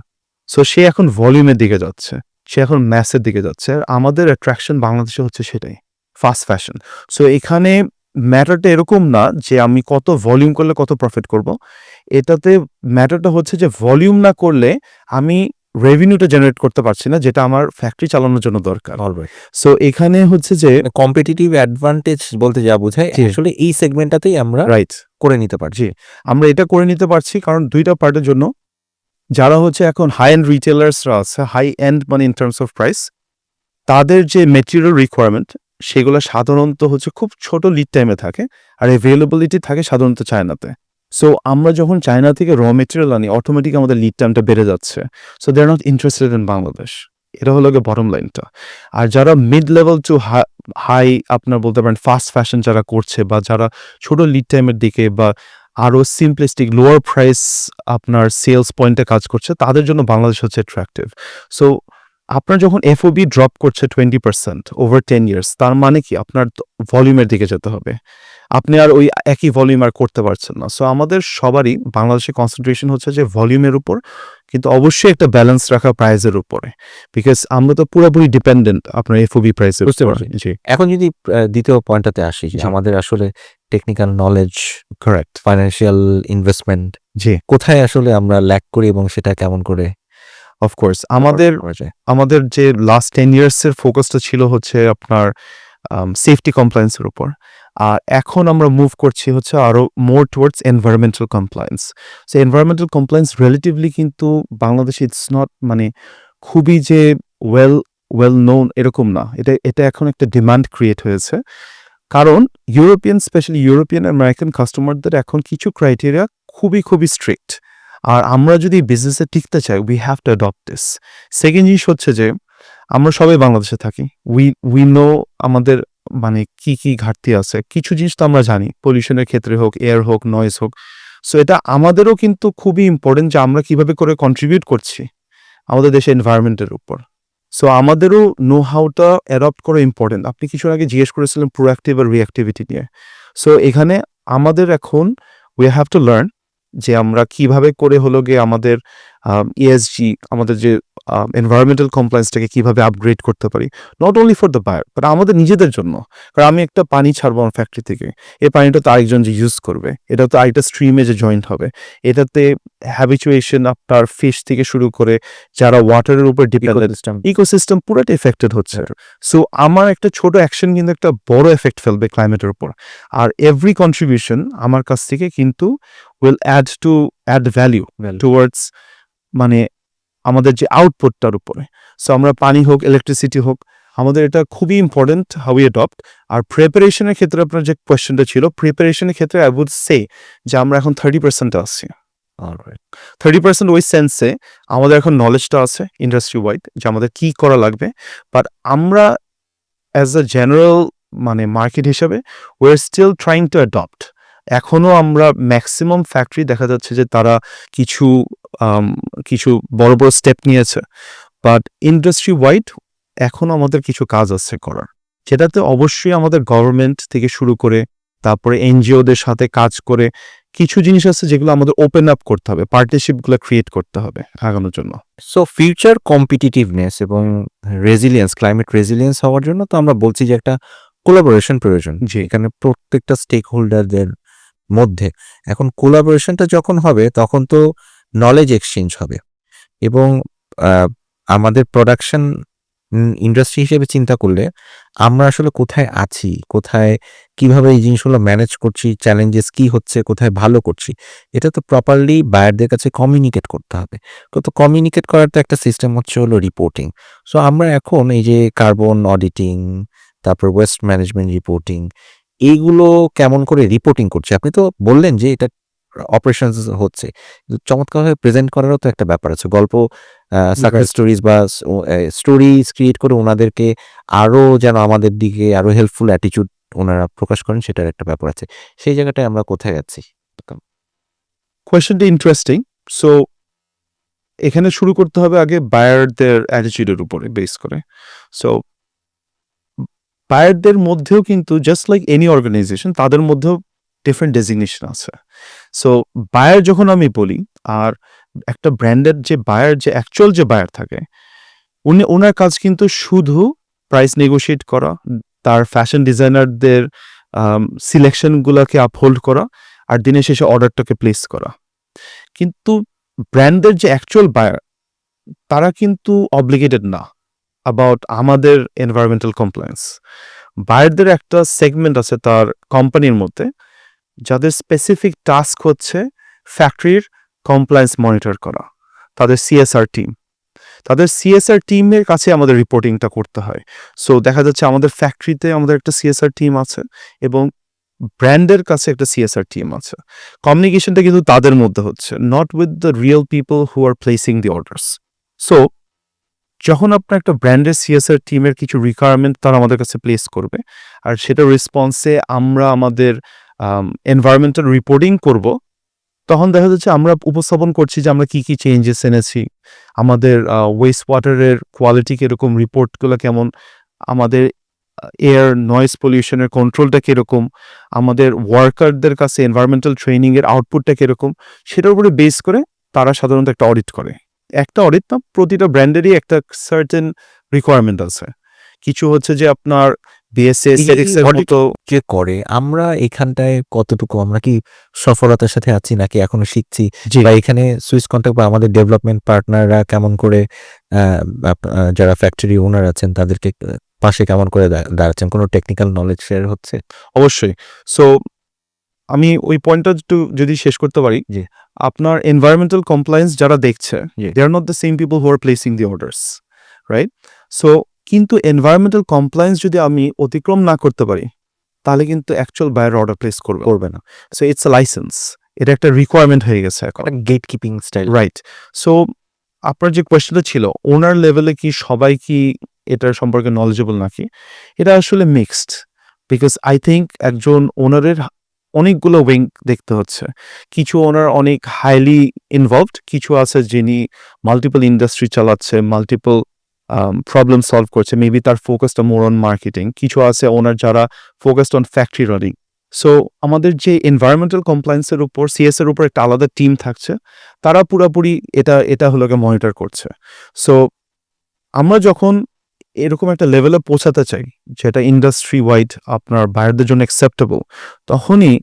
সো সে এখন ভলিউমের দিকে যাচ্ছে, সে এখন ম্যাসের দিকে যাচ্ছে। আর আমাদের অ্যাট্রাকশন বাংলাদেশে হচ্ছে সেটাই, ফাস্ট ফ্যাশন। সো এখানে ম্যাটারটা এরকম না যে আমি কত ভলিউম করলে কত প্রফিট করব, এটাতে ম্যাটারটা হচ্ছে যে ভলিউম না করলে আমি রেভিনিউটা জেনারেট করতে পারছি না, যেটা আমার ফ্যাক্টরি চালানোর জন্য দরকার। অলরাইট। সো এখানে হচ্ছে যে কম্পিটিটিভ অ্যাডভান্টেজ বলতে যা বোঝায় জি। আসলে এই সেগমেন্টটাতেই আমরা রাইট, করে নিতে পারছি। আমরা এটা করে নিতে পারছি কারণ দুইটা পার্টের জন্য। যারা হচ্ছে এখন হাই এন্ড রিটেলার্সরা আছে, হাই এন্ড মানে ইন টার্মস অফ প্রাইস, তাদের যে মেটেরিয়াল রিকোয়ারমেন্ট সেগুলো সাধারণত হচ্ছে খুব ছোট লিড টাইমে থাকে, আর অ্যাভেলেবিলিটি থাকে সাধারণত চায়নাতে। সো আমরা যখন চায়না থেকে র মেটেরিয়াল আনি, অটোমেটিক আমাদের লিড টাইমটা বেড়ে যাচ্ছে। So they are not interested in Bangladesh. এটা হলো গিয়ে বটম লাইনটা। আর যারা মিড লেভেল টু হাই আপনার বলতে পারেন ফাস্ট ফ্যাশন যারা করছে, বা যারা ছোট লিড টাইমের দিকে বা আরও সিম্পলিস্টিক লোয়ার প্রাইস আপনার সেলস পয়েন্টে কাজ করছে, তাদের জন্য বাংলাদেশ হচ্ছে অ্যাট্রাক্টিভ। সো আপনার যখন এফওবি ড্রপ করছে 20% ওভার 10 ইয়ার্স, তার মানে কি আপনার ভলিউমের দিকে যেতে হবে, আপনি আর ওই একই ভলিউম আর করতে পারছেন না। সো আমাদের সবারই বাংলাদেশে কনসেন্ট্রেশন হচ্ছে যে ভলিউমের উপর, কিন্তু অবশ্যই একটা ব্যালেন্স রাখা প্রাইসের উপরে, বিকজ আমরা তো পুরোপুরি ডিপেন্ডেন্ট আপনার এফওবি প্রাইসের। বুঝতে পারছি। জি, এখন যদি দ্বিতীয় পয়েন্টটাতে আসি, যে জি। আমাদের আসলে technical knowledge, correct. Financial investment জি, কোথায় আসলে আমরা ল্যাক করি এবং সেটা কেমন করে অফকোর্স আমাদের করা যায়? আমাদের যে লাস্ট 10 ইয়ার্সের ফোকাসটা ছিল হচ্ছে আপনার সেফটি কমপ্লায়েন্সের উপর, আর এখন আমরা মুভ করছি হচ্ছে আরো more towards environmental compliance. So environmental compliance relatively কিন্তু বাংলাদেশে ইটস নট মানে খুবই যে ওয়েল নোন এরকম না। এটা এখন একটা ডিমান্ড ক্রিয়েট হয়েছে, কারণ স্পেশালি ইউরোপিয়ান আমেরিকান কাস্টমারদের এখন কিছু ক্রাইটেরিয়া খুবই স্ট্রিক্ট। আর আমরা যদি বিজনেসে টিকতে চাই, we have to adopt this. Second জিনিস হচ্ছে যে আমরা সবাই বাংলাদেশে থাকি, উই নো আমাদের মানে কি ঘাটতি আছে। কিছু জিনিস তো আমরা জানি, পলিউশনের ক্ষেত্রে হোক, এয়ার হোক, নয়েজ হোক। সো এটা আমাদেরও কিন্তু খুবই ইম্পর্টেন্ট যে আমরা কিভাবে করে কন্ট্রিবিউট করছি আমাদের দেশের এনভায়রনমেন্টের উপর। সো আমাদেরও নো হাউটা অ্যাডপ্ট করা ইম্পর্টেন্ট। আপনি কিছু আগে জিজ্ঞেস করেছিলেন প্রোঅ্যাক্টিভ আর রিঅ্যাক্টিভিটি নিয়ে। সো এখানে আমাদের এখন উই হ্যাভ টু লার্ন যে আমরা কিভাবে করে হলো গিয়ে আমাদের ইএসজি, আমাদের যে এনভায়রনমেন্টাল কমপ্লায়েন্সটাকে কিভাবে আপগ্রেড করতে পারি, not only for the buyer but আমাদের নিজেদের জন্য। কারণ আমি একটা পানি ছাড়বো আমার ফ্যাক্টরি থেকে, এই পানিটা তো আরেকজন যে ইউজ করবে, এটা তো আরেকটা স্ট্রিমে যে জয়েন্ট হবে, এটাতে হ্যাবিচুয়েশন আপনার ফিশ থেকে শুরু করে যারা ওয়াটারের উপর ডিপেন্ডেন্ট, ইকোসিস্টেম পুরোটা এফেক্টেড হচ্ছে। সো আমার একটা ছোট অ্যাকশন কিন্তু একটা বড় এফেক্ট ফেলবে ক্লাইমেটের উপর। আর এভরি কন্ট্রিবিউশন আমার কাছ থেকে কিন্তু উইল অ্যাড ভ্যালিউ টুয়ার্ডস মানে আমাদের যে আউটপুটটার উপরে। সো আমরা পানি হোক, ইলেকট্রিসিটি হোক, আমাদের এটা খুবই ইম্পর্টেন্ট হাউ উই অ্যাডপ্ট। আর প্রিপারেশনের ক্ষেত্রে আপনার যে কোয়েশ্চেনটা ছিল, প্রিপারেশনের ক্ষেত্রে আই উড সে যে আমরা এখন 30% আসছি। 30% ওই সেন্সে আমাদের এখন নলেজটা আছে ইন্ডাস্ট্রি ওয়াইড যে আমাদের কি করা লাগবে, বাট আমরা অ্যাজ আ জেনারেল মানে মার্কেট হিসাবে we are still trying to adapt. এখনও আমরা ম্যাক্সিমাম ফ্যাক্টরি দেখা যাচ্ছে যে তারা কিছু বড় স্টেপ নিয়েছে, বাট ইন্ডাস্ট্রি ওয়াইড এখনও আমাদের কিছু কাজ আছে করার, যেটাতে অবশ্যই আমাদের গভর্নমেন্ট থেকে শুরু করে তারপরে এনজিওদের সাথে কাজ করে কিছু জিনিস আছে যেগুলো আমাদের ওপেন আপ করতে হবে, পার্টনারশিপগুলো ক্রিয়েট করতে হবে আগানোর জন্য। সো ফিউচার কম্পিটিটিভনেস এবং রেজিলিয়েন্স, ক্লাইমেট রেজিলিয়েন্স হওয়ার জন্য তো আমরা বলছি যে একটা কোলাবোরেশন প্রয়োজন। জি। এখানে প্রত্যেকটা স্টেক হোল্ডারদের মধ্যে এখন কোলাবোরেশনটা যখন হবে তখন তো নলেজ এক্সচেঞ্জ হবে এবং আমাদের প্রোডাকশন ইন্ডাস্ট্রি হিসেবে চিন্তা করলে আমরা আসলে কোথায় আছি, কোথায় কিভাবে এই জিনিসগুলো ম্যানেজ করছি, চ্যালেঞ্জেস কি হচ্ছে, কোথায় ভালো করছি, এটা তো প্রপারলি বায়ারদের কাছে কমিউনিকেট করতে হবে। তো কমিউনিকেট করার তো একটা সিস্টেম হচ্ছে হলো রিপোর্টিং। সো আমরা এখন এই যে কার্বন অডিটিং, তারপর ওয়েস্ট ম্যানেজমেন্ট রিপোর্টিং, এইগুলো কেমন করে রিপোর্টিং করছে, আপনি তো বললেন যে এটা অপারেশনস হচ্ছে, চমৎকারভাবে প্রেজেন্ট করারও তো একটা ব্যাপার আছে। গল্প সাকসেস স্টোরিজ বা স্টোরিজ ক্রিয়েট করে ওনাদেরকে আরো যেন আমাদের দিকে আরো হেল্পফুল অ্যাটিটিউড ওনারা প্রকাশ করেন, সেটার একটা ব্যাপার আছে। সেই জায়গাটায় আমরা কোথায় যাচ্ছি? কোয়েশ্চেনটা ইন্টারেস্টিং। সো এখানে শুরু করতে হবে আগে বায়ারদের অ্যাটিটিউডের উপরে বেস করে। সো বায়ারদের মধ্যেও কিন্তু জাস্ট লাইক এনি অর্গানাইজেশন, তাদের মধ্যেও ডিফারেন্ট ডেজিগনেশন আছে। সো বায়ার যখন আমি বলি, আর একটা ব্র্যান্ডের যে বায়ার, যে অ্যাকচুয়াল যে বায়ার থাকে, ওনার কাজ কিন্তু শুধু প্রাইস নেগোশিয়েট করা, তার ফ্যাশন ডিজাইনারদের সিলেকশনগুলোকে আপহোল্ড করা, আর দিনের শেষে অর্ডারটাকে প্লেস করা। কিন্তু ব্র্যান্ডের যে অ্যাকচুয়াল বায়ার, তারা কিন্তু অব্লিগেটেড না অ্যাবাউট আমাদের এনভায়রনমেন্টাল কমপ্লায়েন্স। বায়ারদের একটা সেগমেন্ট আছে তার কোম্পানির মধ্যে, যাদের স্পেসিফিক টাস্ক হচ্ছে ফ্যাক্টরির কমপ্লায়েন্স মনিটর করা, তাদের সিএসআর টিম। তাদের সিএসআর টিমের কাছে আমাদের রিপোর্টিংটা করতে হয়। সো দেখা যাচ্ছে আমাদের ফ্যাক্টরিতে আমাদের একটা সিএসআর টিম আছে এবং ব্র্যান্ডের কাছে একটা সিএসআর টিম আছে। কমিউনিকেশনটা কিন্তু তাদের মধ্যে হচ্ছে, not with the real people who are placing the orders. So যখন আপনার একটা ব্র্যান্ডের সিএসআর টিমের কিছু রিকোয়ারমেন্ট তারা আমাদের কাছে প্লেস করবে, আর সেটা রেসপন্সে আমরা আমাদের এনভায়রনমেন্টাল রিপোর্টিং করব, তখন দেখা যাচ্ছে আমরা উপস্থাপন করছি যে আমরা কি কি চেঞ্জেস এনেছি, আমাদের ওয়েস্ট ওয়াটারের কোয়ালিটি কীরকম, রিপোর্টগুলো কেমন, আমাদের এয়ার নয়েজ পলিউশনের কন্ট্রোলটা কীরকম, আমাদের ওয়ার্কারদের কাছে এনভায়রনমেন্টাল ট্রেনিংয়ের আউটপুটটা কীরকম, সেটার উপরে বেস করে তারা সাধারণত একটা অডিট করে। একটা অডিট না, প্রতিটা ব্র্যান্ডেরই একটা সার্টেন রিকোয়ারমেন্ট আছে। কিছু হচ্ছে যে আপনার বিএসএস এর মতো কে করে, আমরা এখানটায় কতটুকু, আমরা কি সফলতার সাথে আছি নাকি এখনো শিখছি, বা এখানে সুইস কন্টাক্ট বা আমাদের ডেভেলপমেন্ট পার্টনাররা কেমন করে যারা ফ্যাক্টরি ওনার আছেন তাদেরকে পাশে কেমন করে দাঁড়াচ্ছেন, কোনো টেকনিক্যাল নলেজ শেয়ার হচ্ছে? অবশ্যই। সো আমি ওই পয়েন্টটা একটু যদি শেষ করতে পারি, জি। আপনার এনভায়রনমেন্টাল কমপ্লায়েন্স যারা দেখছে, জি। They are not the same people who are placing the orders, right? So কিন্তু এনভায়রনমেন্টাল কমপ্লায়েন্স যদি আমি অতিক্রম না করতে পারি, তাহলে কিন্তু অ্যাকচুয়াল বায়ার অর্ডার প্লেস করবে না। সো ইটস আ লাইসেন্স, এটা একটা রিকোয়ারমেন্ট হয়ে গেছে এখন, gate keeping style. Right? So আপনার যে কোয়েশ্চেনটা ছিল, ওনার লেভেলে কি সবাই কি এটার সম্পর্কে নলেজেবল নাকি, এটা আসলে মিক্সড। বিকজ আই থিঙ্ক একজন ওনারের অনেকগুলো উইং দেখতে হচ্ছে। কিছু ওনার অনেক হাইলি ইনভলভড, কিছু আছে যিনি মাল্টিপল ইন্ডাস্ট্রি চালাচ্ছে, মাল্টিপল প্রবলেম সলভ করছে, মেবি তার ফোকাসটা মোর অন মার্কেটিং। কিছু আছে ওনার যারা focused on factory running. So আমাদের যে এনভায়রনমেন্টাল কমপ্লায়েন্সের উপর, সিএস এর উপর একটা আলাদা টিম থাকছে, তারা পুরাপুরি এটা হলো মনিটর করছে। সো আমরা যখন এরকম একটা লেভেলে পৌঁছাতে চাই যেটা ইন্ডাস্ট্রি ওয়াইড আপনার বায়ারদের জন্য অ্যাকসেপ্টেবল, তখনই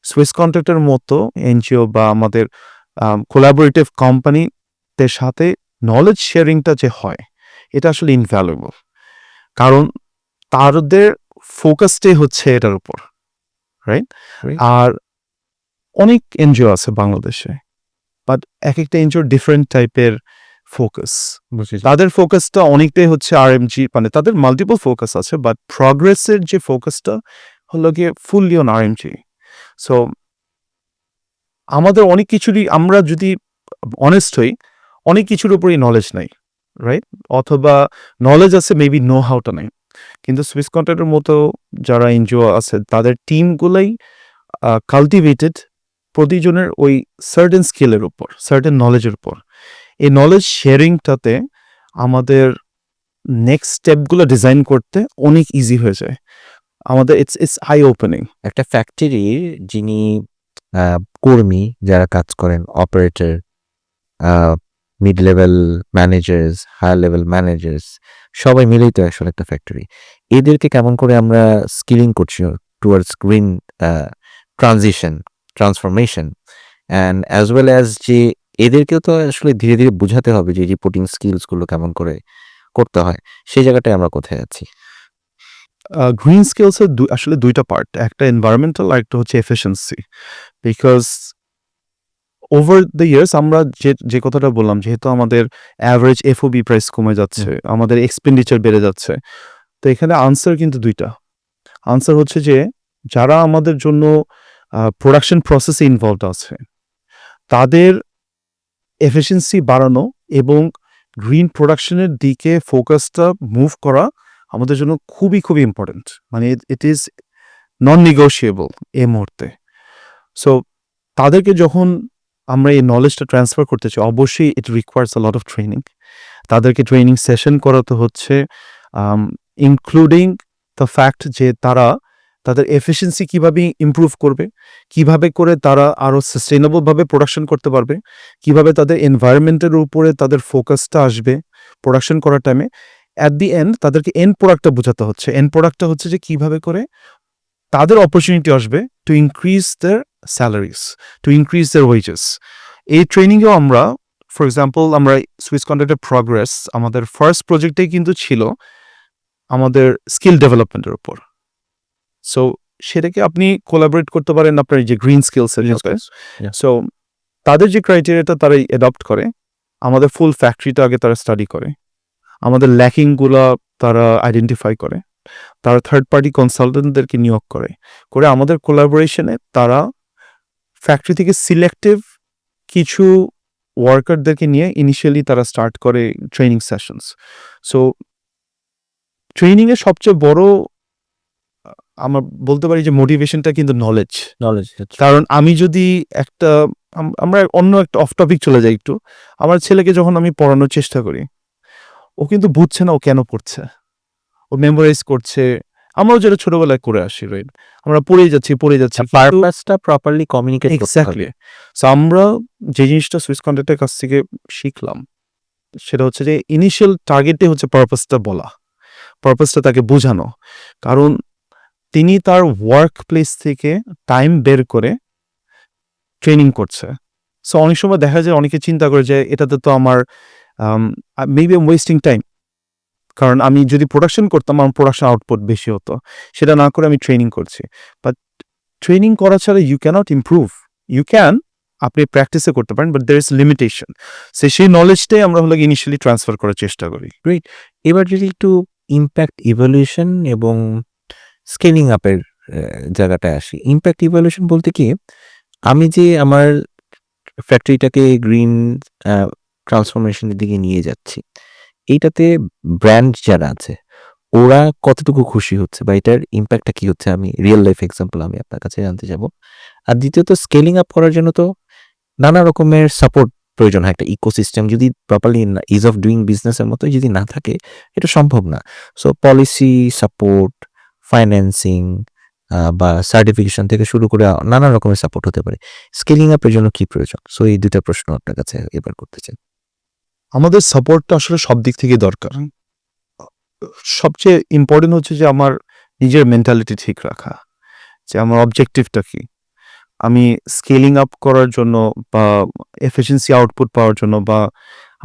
সুইস কন্ট্রাক্টের মতো এনজিও বা আমাদের কোলাবোরেটিভ কোম্পানিদের সাথে নলেজ শেয়ারিংটা যে হয়, এটা আসলে ইনভ্যালুয়েবল। কারণ তাদের ফোকাসটাই হচ্ছে এটার উপর, রাইট? আর অনেক এনজিও আছে বাংলাদেশে, বাট এক একটা এনজিওর ডিফারেন্ট টাইপের ফোকাস। তাদের ফোকাসটা অনেকটাই হচ্ছে আরএমজি, মানে তাদের মাল্টিপল ফোকাস আছে, বাট প্রগ্রেসের যে ফোকাসটা হলো গিয়ে ফুললি অন আরএমজি। সো আমাদের অনেক কিছুরই, আমরা যদি অনেস্ট হই, অনেক কিছুর উপরই নলেজ নাই, রাইট? অথবা নলেজ আছে, মেবি নো হাউটা নাই। কিন্তু সুইস কন্ট্রাক্টের মতো যারা এনজিও আছে, তাদের টিমগুলাই কাল্টিভেটেড প্রতিজনের ওই সার্টেন স্কিলের উপর, সার্টেন নলেজের উপর। এই নলেজ শেয়ারিংটাতে আমাদের নেক্সট স্টেপগুলো ডিজাইন করতে অনেক ইজি হয়ে যায় আমাদের। It's eye opening. একটা ফ্যাক্টরির যিনি কর্মী যারা কাজ করেন, operator, mid level managers, higher level managers, সবাই মিলেই তো আসলে একটা ফ্যাক্টরি। এদেরকে কেমন করে আমরা স্কিলিং করছি towards green transition, transformation, and as well as যে এদেরকেও তো আসলে ধীরে ধীরে বোঝাতে হবে যে রিপোর্টিং স্কিলসগুলো কেমন করে করতে হয়। সেই জায়গাটায় আমরা কোথায় আছি? গ্রিন স্কিলসের আসলে দুইটা পার্ট, একটা এনভায়রনমেন্টাল আর একটা হচ্ছে efficiency. Because over the years আমরা যে কথাটা বললাম, যেহেতু আমাদের অ্যাভারেজ এফওবি প্রাইস কমে যাচ্ছে, আমাদের এক্সপেন্ডিচার বেড়ে যাচ্ছে, তো এখানে আনসার কিন্তু দুইটা। আনসার হচ্ছে যে যারা আমাদের জন্য প্রোডাকশন প্রসেসে ইনভলভড আছে তাদের এফিসিয়েন্সি বাড়ানো এবং গ্রিন প্রোডাকশনের দিকে ফোকাসটা মুভ করা আমাদের জন্য খুবই খুবই ইম্পর্টেন্ট। মানে ইট ইজ নন নেগোশিয়েবল এই মুহূর্তে। সো তাদেরকে যখন আমরা এই নলেজটা ট্রান্সফার করতে চাই, অবশ্যই it requires a lot of training. তাদেরকে ট্রেনিং সেশন করাতে হচ্ছে, ইনক্লুডিং দ্য ফ্যাক্ট যে তারা তাদের এফিসিয়েন্সি কিভাবে ইমপ্রুভ করবে, কিভাবে করে তারা আরও সাস্টেইনেবলভাবে প্রোডাকশন করতে পারবে, কিভাবে তাদের এনভায়রনমেন্টের উপরে তাদের ফোকাসটা আসবে প্রোডাকশন করার টাইমে। অ্যাট দি এন্ড তাদেরকে এন্ড প্রোডাক্টটা বোঝাতে হচ্ছে। এন্ড প্রোডাক্টটা হচ্ছে যে কিভাবে করে তাদের অপরচুনিটি আসবে to increase their salaries, to increase their wages. এই ট্রেনিংয়েও আমরা, ফর এক্সাম্পল, আমরা সুইস কন্ট্রাক্টের প্রগ্রেস আমাদের ফার্স্ট প্রজেক্টেই কিন্তু ছিল আমাদের স্কিল ডেভেলপমেন্টের উপর। সো সেটাকে আপনি কোলাবোরেট করতে পারেন আপনার যে গ্রিন স্কিলসের সাথে। সো তাদের যে ক্রাইটেরিয়াটা তারা অ্যাডপ্ট করে, আমাদের ফুল ফ্যাক্টরিটা আগে তারা স্টাডি করে, আমাদের ল্যাকিংগুলো তারা আইডেন্টিফাই করে, তারা থার্ড পার্টি কনসালটেন্টদেরকে নিয়োগ করে আমাদের কোলাবোরেশনে তারা ফ্যাক্টরি থেকে সিলেক্টিভ কিছু ওয়ার্কারদেরকে নিয়ে ইনিশিয়ালি তারা স্টার্ট করে ট্রেনিং সেশনস। সো ট্রেনিংয়ের সবচেয়ে বড় আমরা বলতে পারি যে মোটিভেশনটা কিন্তু নলেজ। কারণ আমি যদি একটা আমরা অন্য একটা অফ টপিক চলে যাই একটু, আমার ছেলেকে যখন আমি পড়ানোর চেষ্টা করি, ও কিন্তু বুঝছে না ও কেন পড়ছে, ও মেমোরাইজ করছে। আমরাও যেটা ছোটবেলায় করে আসি, রাইট? আমরা পড়েই যাচ্ছি পারপাসটা প্রপারলি কমিউনিকেট করতে হবে। এক্স্যাক্টলি। সো আমরা যে জিনিসটা সুইস কন্ট্রাক্টের কাছ থেকে শিখলাম সেটা হচ্ছে যে ইনিশিয়াল টার্গেটে হচ্ছে পারপাসটা বলা, পারপাসটা তাকে বোঝানো। কারণ তিনি তার ওয়ার্ক প্লেস থেকে টাইম বের করে ট্রেনিং করছে। সো অনেক সময় দেখা যায় অনেকে চিন্তা করে যে এটাতে তো আমার মেবি ওয়েস্টিং টাইম, কারণ আমি যদি প্রোডাকশন করতাম আমার প্রোডাকশন আউটপুট বেশি হতো। সেটা না করে আমি ট্রেনিং করছি। বাট ট্রেনিং করা ছাড়া you can't improve. You can, আপনি প্র্যাকটিসে করতে পারেন, বাট দের ইজ লিমিটেশন। সেই নলেজটাই আমরা হলো ইনিশিয়ালি ট্রান্সফার করার চেষ্টা করি। এবার যদি একটু ইমপ্যাক্ট ইভ্যালুয়েশন এবং স্কেলিং আপের জায়গাটায় আসি। ইমপ্যাক্ট ইভ্যালুয়েশন বলতে কি, আমি যে আমার ফ্যাক্টরিটাকে গ্রিন ট্রান্সফরমেশনের দিকে নিয়ে যাচ্ছি, এইটাতে ব্র্যান্ড যারা আছে ওরা কতটুকু খুশি হচ্ছে বা এটার ইমপ্যাক্টটা কি হচ্ছে, আমি রিয়েল লাইফ এক্সাম্পল আমি আপনার কাছে জানতে যাব। আর দ্বিতীয়ত, স্কেলিং আপ করার জন্য তো নানা রকমের সাপোর্ট প্রয়োজন হয়। একটা ইকোসিস্টেম যদি প্রপারলি ইজ অফ ডুইং বিজনেসের মতো যদি না থাকে, এটা সম্ভব না। সো পলিসি সাপোর্ট, ফাইন্যান্সিং বা সার্টিফিকেশন থেকে শুরু করে নানা রকমের সাপোর্ট হতে পারে। স্কেলিং আপের জন্য কি প্রয়োজন? সো এই দুটা প্রশ্ন আপনার কাছে এবার করতে চাই। আমাদের সাপোর্টটা আসলে সব দিক থেকে দরকার। সবচেয়ে ইম্পর্টেন্ট হচ্ছে যে আমার নিজের মেন্টালিটি ঠিক রাখা, যে আমার অবজেক্টিভটা কি। আমি স্কেলিং আপ করার জন্য বা এফিসিয়েন্সি আউটপুট পাওয়ার জন্য বা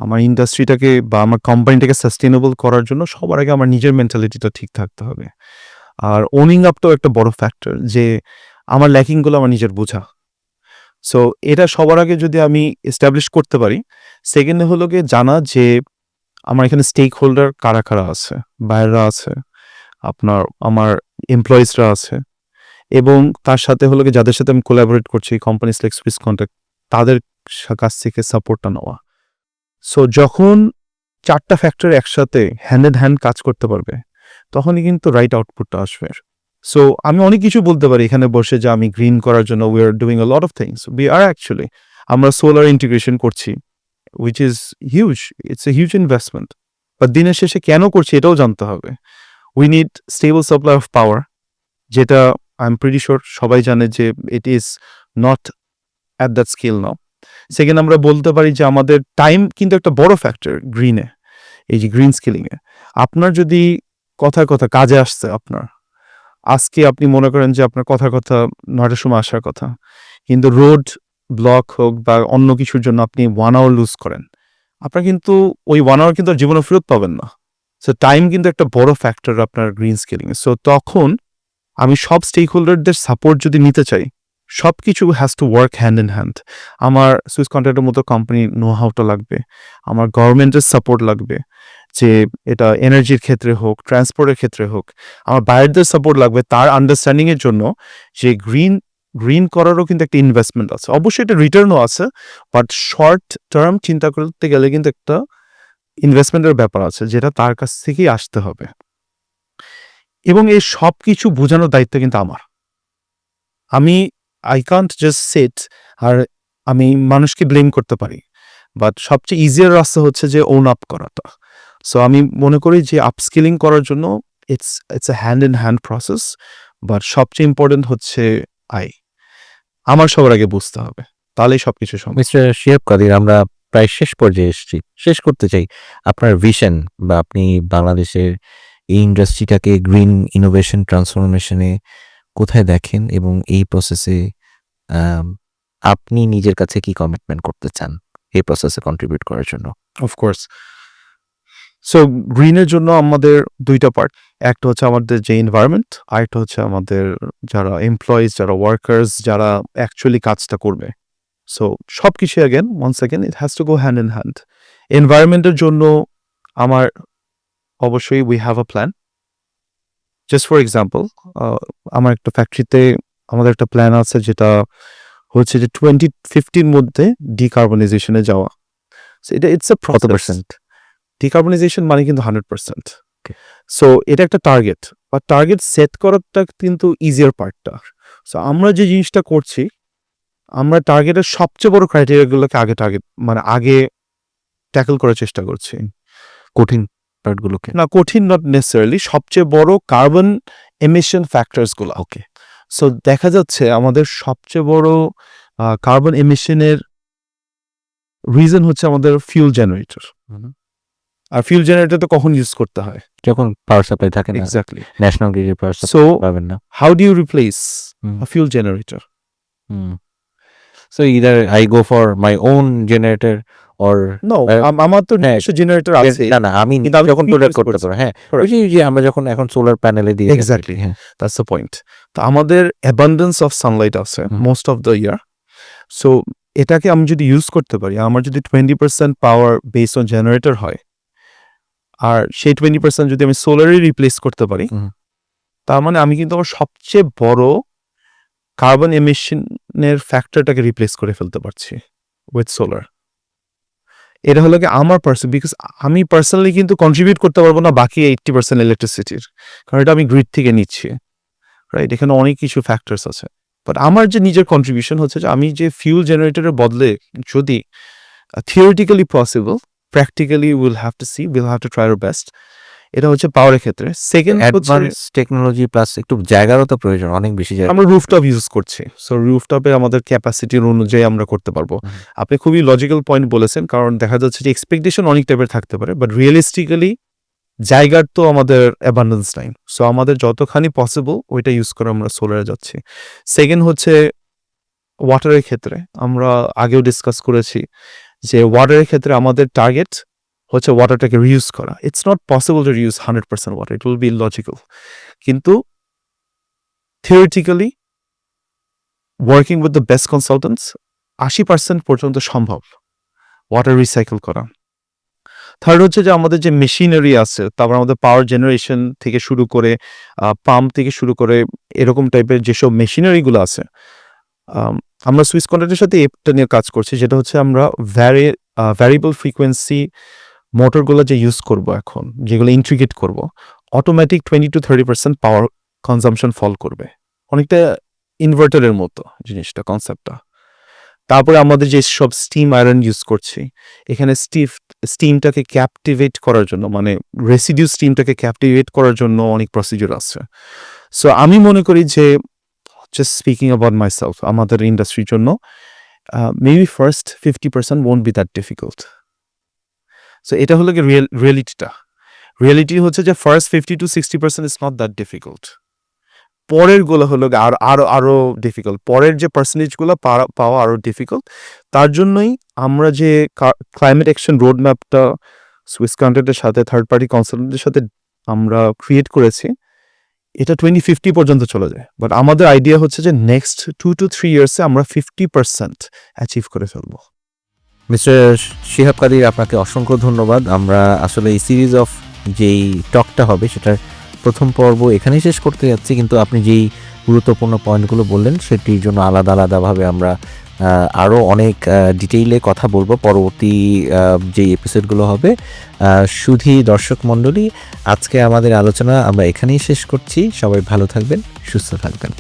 আমার ইন্ডাস্ট্রিটাকে বা আমার কোম্পানিটাকে সাস্টেনেবল করার জন্য সবার আগে আমার নিজের মেন্টালিটিটা ঠিক থাকতে হবে। আর ওনিং আপটাও একটা বড় ফ্যাক্টর, যে আমার ল্যাকিংগুলো আমার নিজের বোঝা। সো এটা সবার আগে যদি আমি এস্টাবলিশ করতে পারি। সেকেন্ডে হলো গিয়ে জানা যে আমার এখানে স্টেক হোল্ডার কারা কারা আছে, বাইরেরা আছে, আমার এমপ্লয়িজরা আছে, এবং তার সাথে হলো গিয়ে যাদের সাথে আমি কোলাবোরেট করছি, কোম্পানিজ লাইক সুইস কন্ট্রাক্ট, তাদের কাছ থেকে সাপোর্টটা নেওয়া। সো যখন 4টা ফ্যাক্টর একসাথে হ্যান্ড ইন হ্যান্ড কাজ করতে পারবে, তখনই কিন্তু রাইট আউটপুটটা আসবে। সো আমি অনেক কিছু বলতে পারি এখানে বসে যে আমি গ্রিন করার জন্য we are doing a lot of things. We are actually, আমরা সোলার ইন্টিগ্রেশন করছি, which is huge. It's a huge investment. But দিনের শেষে কেন করছি এটাও জানতে হবে। We need stable supply of power, যেটা আই এম প্রিটি শিওর সবাই জানে যে it is not at that scale now. Second, আমরা বলতে পারি যে আমাদের টাইম কিন্তু একটা বড় ফ্যাক্টর গ্রিনে, এই যে গ্রিন স্কিলিংয়ে। আপনার যদি কথায় কথা কাজে আসছে, আপনার আজকে আপনি মনে করেন যে আপনার কথার কথা ৯টার সময় আসার কথা, কিন্তু রোড ব্লক হোক বা অন্য কিছুর জন্য আপনি 1 আওয়ার লুজ করেন, আপনার কিন্তু ওই 1 আওয়ার কিন্তু আর জীবনে ফেরত পাবেন না। সো টাইম কিন্তু একটা বড় ফ্যাক্টর আপনার গ্রিন স্কিলিংয়ে। সো তখন আমি সব স্টেক হোল্ডারদের সাপোর্ট যদি নিতে চাই, সব কিছু has to work hand in hand. আমার সুইস কন্ট্রাক্টের মতো কোম্পানি নো হাউটা লাগবে, আমার গভর্নমেন্টের সাপোর্ট লাগবে, যে এটা এনার্জির ক্ষেত্রে হোক, ট্রান্সপোর্টের ক্ষেত্রে হোক, আমার বায়ারদের সাপোর্ট লাগবে তার আন্ডারস্ট্যান্ডিংয়ের জন্য যে গ্রিন করারও কিন্তু একটা ইনভেস্টমেন্ট আছে। অবশ্যই এটা রিটার্নও আছে, বাট শর্ট টার্ম চিন্তা করতে গেলে কিন্তু একটা ইনভেস্টমেন্টের ব্যাপার আছে, যেটা তার কাছ থেকেই আসতে হবে। এবং এই সব কিছু বোঝানোর দায়িত্ব কিন্তু আমার। আই কান্ট জাস্ট সেট আর আমি মানুষকে ব্লেম করতে পারি, বাট সবচেয়ে ইজিয়ার রাস্তা হচ্ছে যে ওন আপ করাটা। সো আমি মনে করি যে আপস্কিলিং করার জন্য it's a hand in hand process, but সবচেয়ে ইম্পর্টেন্ট হচ্ছে আমার সবার আগে বুঝতে হবে, তাহলেই সবকিছু সম্ভব। মিস্টার শিহাব কাদির, আমরা প্রায় শেষ পর্যায়ে এসেছি। শেষ করতে চাই আপনার ভিশন, বা আপনি বাংলাদেশের এই ইন্ডাস্ট্রিটাকে গ্রিন ইনোভেশন ট্রান্সফরমেশনে কোথায় দেখেন, এবং এই প্রসেসে আপনি নিজের কাছে কি কমিটমেন্ট করতে চান এই প্রসেসে কন্ট্রিবিউট করার জন্য? অফকোর্স। সো গ্রিনের জন্য আমাদের দুইটা পার্ট, একটা হচ্ছে আমাদের যে এনভায়রনমেন্ট, আরেকটা হচ্ছে আমাদের যারা এমপ্লয়িজ, যারা ওয়ার্কার্স, যারা অ্যাকচুয়ালি কাজটা করবে। সো সব কিছু once again it has to go hand in hand. এনভায়রনমেন্টের জন্য আমার অবশ্যই we have a plan. Just for example, আমার একটা ফ্যাক্টরিতে আমাদের একটা প্ল্যান আছে, যেটা হচ্ছে যে 2050 মধ্যে ডিকার্বনাইজেশনে যাওয়া। So এটা ইটস এ কত পার্সেন্ট? ডিকার্বনাইজেশন মানে কিন্তু 100%। Okay. সো এটা একটা টার্গেট, বা টার্গেট সেট করাটা কিন্তু ইজিয়ার পার্টটা। সো আমরা যে জিনিসটা করছি, আমরা টার্গেটের সবচেয়ে বড় ক্রাইটেরিয়াগুলোকে আগে ট্যাকল করার চেষ্টা করছি। কঠিন পার্টগুলোকে? না, কঠিন নট নেসেসারিলি, সবচেয়ে বড় কার্বন এমিশন ফ্যাক্টরসগুলো। ওকে। সো দেখা যাচ্ছে আমাদের সবচেয়ে বড় কার্বন এমিশনের রিজন হচ্ছে আমাদের ফিউল জেনারেটর। আর ফিউল জেনারেটর তো কখন ইউজ করতে হয়? যখন পাওয়ার সাপ্লাই থাকে না, এক্স্যাক্টলি। ন্যাশনাল গ্রিডের পাওয়ার সো সাপ্লাই পাবেন না। How do you replace hmm. a fuel generator? So either I go for my own generator or No, আমার তো হ্যাঁ, নিজস্ব জেনারেটর আছে। না আমি কিন্তু আমি যখন fuel প্রোডাক্ট use করতে করছি। পারবো, হ্যাঁ, Correct. ওই যে আমরা যখন এখন সোলার প্যানেলে দিয়ে থাকি, Exactly. হ্যাঁ। That's the point. তো আমাদের অ্যাবান্ডেন্স অফ সানলাইট আছে most of the year. So এটাকে আমি যদি ইউজ করতে পারি, আমার যদি 20% পাওয়ার বেস অন জেনারেটর হয়, আর সেই 20% যদি আমি সোলারে রিপ্লেস করতে পারি, তার মানে আমি কিন্তু আমার সবচেয়ে বড় কার্বন এমিশনের ফ্যাক্টরটাকে রিপ্লেস করে ফেলতে পারছি উইথ সোলার। এটা হলো কি আমার বিকজ আমি পার্সোনালি কিন্তু কন্ট্রিবিউট করতে পারবো না বাকি 80% ইলেকট্রিসিটির, কারণ এটা আমি গ্রিড থেকে নিচ্ছি, রাইট? এখানে অনেক কিছু ফ্যাক্টরস আছে, বাট আমার যে নিজের কন্ট্রিবিউশন হচ্ছে যে আমি যে ফিউল জেনারেটরের বদলে, যদি theoretically possible, practically will have to try our best. এটা হচ্ছে পাওয়ারের ক্ষেত্রে। সেকেন্ড অ্যাডভান্স টেকনোলজি প্লাস একটু জায়গারও তো প্রয়োজন, অনেক বেশি জায়গা। আমরা রুফটপ ইউজ করছি। সো রুফটপে আমাদের ক্যাপাসিটির অনুযায়ী আমরা করতে পারবো। আপনি খুবই লজিক্যাল পয়েন্ট বলেছেন, কারণ দেখা যাচ্ছে যে এক্সপেকটেশন অনেক টাইপের থাকতে পারে, বাট রিয়েলিস্টিক্যালি জায়গার তো আমাদের অ্যাবান্ডেন্স নাই। সো আমাদের যতখানি পসিবল ওইটা ইউজ করে আমরা সোলারে যাচ্ছি। সেকেন্ড হচ্ছে ওয়াটারের ক্ষেত্রে, আমরা আগেও ডিসকাস করেছি যে ওয়াটারের ক্ষেত্রে আমাদের টার্গেট হচ্ছে ওয়াটারটাকে রিউজ করা। It's not possible to reuse 100% water, it will be illogical, কিন্তু theoretically working with the best consultants 80% পর্যন্ত সম্ভব ওয়াটার রিসাইকেল করা। থার্ড হচ্ছে যে আমাদের যে মেশিনারি আছে, তারপর আমাদের পাওয়ার জেনারেশন থেকে শুরু করে পাম্প থেকে শুরু করে এরকম টাইপের যেসব মেশিনারিগুলো আছে, আমরা সুইস কন্ট্রাক্টের সাথে এটা নিয়ে কাজ করছি, যেটা হচ্ছে আমরা ভ্যারিয়েবল ফ্রিকোয়েন্সি মোটরগুলো যে ইউজ করব এখন, যেগুলো ইন্ট্রিগেট করব, অটোমেটিক 20 to 30% পাওয়ার কনজাম্পশন ফল করবে, অনেকটা ইনভার্টারের মতো জিনিসটা, কনসেপ্টটা। তারপরে আমাদের যে সব স্টিম আয়রন ইউজ করছি, এখানে স্টিমটাকে ক্যাপটিভেট করার জন্য, মানে রেসিডিউ স্টিমটাকে ক্যাপটিভেট করার জন্য অনেক প্রসিডিউর আছে। সো আমি মনে করি যে just speaking about my self, আমাদের ইন্ডাস্ট্রির জন্য maybe first 50% won't be that difficult. So এটা হলো কি রিয়েলিটিটা। রিয়েলিটি হচ্ছে যে first 50-60% is not that difficult. পরের গুলো হলো আরো আরো আরো ডিফিকাল্ট, পরের যে পার্সেন্টেজগুলো পাওয়া আরো ডিফিকাল্ট। তার জন্যই আমরা যে ক্লাইমেট অ্যাকশন রোড ম্যাপটা সুইস কন্ট্রাক্টের সাথে থার্ড পার্টি কনসালটেন্টের সাথে আমরা ক্রিয়েট করেছি, এটা 2050 পর্যন্ত চলে যায়। বাট আমাদের আইডিয়া হচ্ছে যে নেক্সট 2 to 3 ইয়ার্সে আমরা 50% অ্যাচিভ করে ফেলবো। মিস্টার শিহাব কাদির, আপনাকে অসংখ্য ধন্যবাদ। আমরা আসলে এই সিরিজ অফ যেই টকটা হবে সেটার প্রথম পর্ব এখানেই শেষ করতে যাচ্ছি, কিন্তু আপনি যেই গুরুত্বপূর্ণ পয়েন্টগুলো বললেন সেটির জন্য আলাদা আলাদাভাবে আমরা আরও অনেক ডিটেইলে কথা বলবো পরবর্তী যেই এপিসোডগুলো হবে। শুধু দর্শক মণ্ডলী, আজকে আমাদের আলোচনা আমরা এখানেই শেষ করছি। সবাই ভালো থাকবেন, সুস্থ থাকবেন।